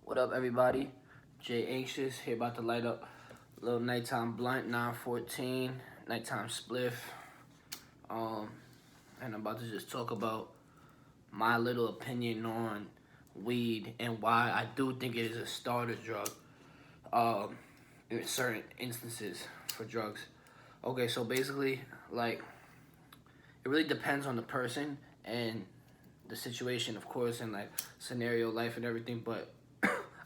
What up, everybody? Jay Anxious here, about to light up a little nighttime blunt, 914, nighttime spliff. And I'm about to just talk about my little opinion on weed and why I do think it is a starter drug. In certain instances for drugs. Okay, so basically, like, it really depends on the person and the situation, of course, and like scenario, life, and everything. But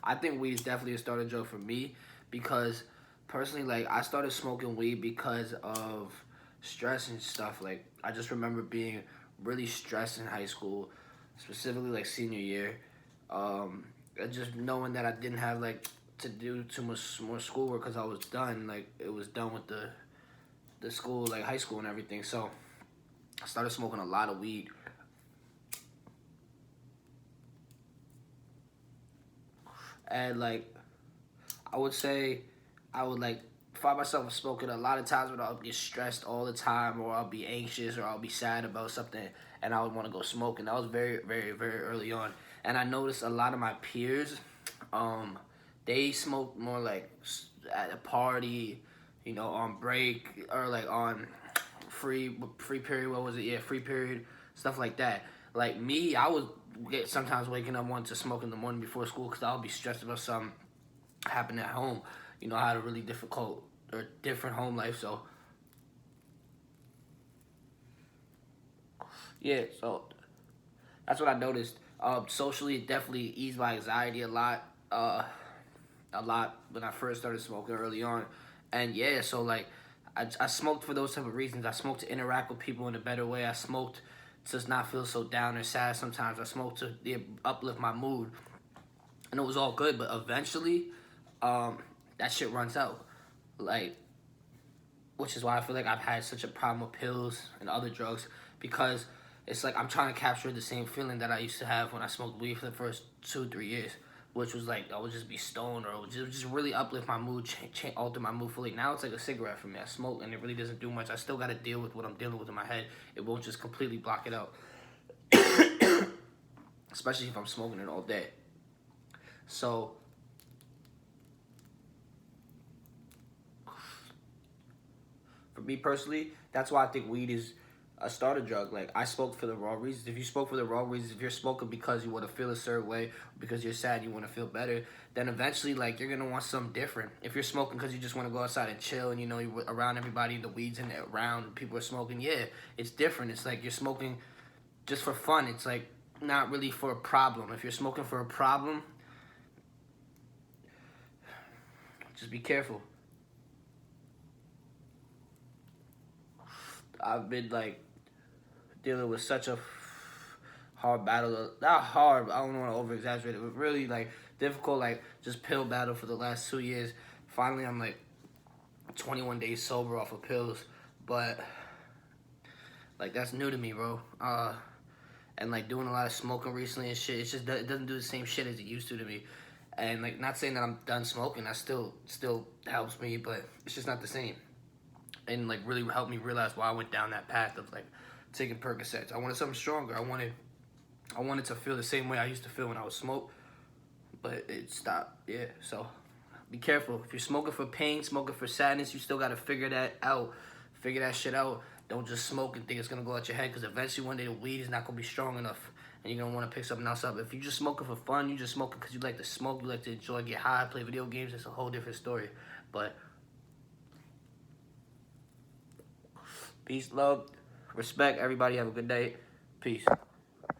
I think weed is definitely a starter drug for me because personally, like, I started smoking weed because of stress and stuff. Like, I just remember being really stressed in high school, specifically like senior year. And just knowing that I didn't have like to do too much more schoolwork because I was done. Like, it was done with the school, like high school and everything. So I started smoking a lot of weed. And like, I would say I would like find myself smoking a lot of times when I'll get stressed all the time, or I'll be anxious, or I'll be sad about something, and I would want to go smoke. And that was very, very, very early on. And I noticed a lot of my peers, they smoked more like at a party, on break, or like on free period. What was it? Yeah, free period, stuff like that. Like me, I would get sometimes waking up wanting to smoke in the morning before school because I would be stressed about something happened at home. I had a really difficult or different home life, so yeah. So that's what I noticed. Socially, it definitely eased my anxiety a lot when I first started smoking early on, and yeah. So like, I smoked for those type of reasons. I smoked to interact with people in a better way. I smoked to not feel so down or sad sometimes. I smoked to, yeah, uplift my mood, and it was all good. But eventually, that shit runs out. Like, which is why I feel like I've had such a problem with pills and other drugs, because it's like I'm trying to capture the same feeling that I used to have when I smoked weed for the first 2 3 years, which was like I would just be stoned, or it would just really uplift my mood, alter my mood fully. Now it's like a cigarette for me. I smoke and it really doesn't do much. I still got to deal with what I'm dealing with in my head. It won't just completely block it out, especially if I'm smoking it all day. So for me personally, that's why I think weed is a starter drug. Like, I smoke for the wrong reasons. If you smoke for the wrong reasons, if you're smoking because you want to feel a certain way, because you're sad, you want to feel better, then eventually, like, you're gonna want something different. If you're smoking because you just want to go outside and chill, and you're around everybody, the weeds and around people are smoking, yeah, it's different. It's like you're smoking just for fun. It's like not really for a problem. If you're smoking for a problem, just be careful. I've been like dealing with such a hard battle. Not hard, I don't want to over exaggerate it, but really like difficult, like just pill battle for the last 2 years. Finally, I'm like 21 days sober off of pills, but like that's new to me, bro. And like doing a lot of smoking recently and shit, it doesn't do the same shit as it used to me. And like, not saying that I'm done smoking, that still helps me, but it's just not the same. And like really helped me realize why I went down that path of like taking Percocets. I wanted something stronger. I wanted to feel the same way I used to feel when I was smoked, but it stopped. Yeah, so be careful. If you're smoking for pain, smoking for sadness, you still got to figure that out. Figure that shit out. Don't just smoke and think it's going to go out your head, because eventually one day the weed is not going to be strong enough, and you're going to want to pick something else up. If you're just smoking for fun, you just smoking because you like to smoke, you like to enjoy, get high, play video games, it's a whole different story. But peace, love, respect. Everybody have a good day. Peace.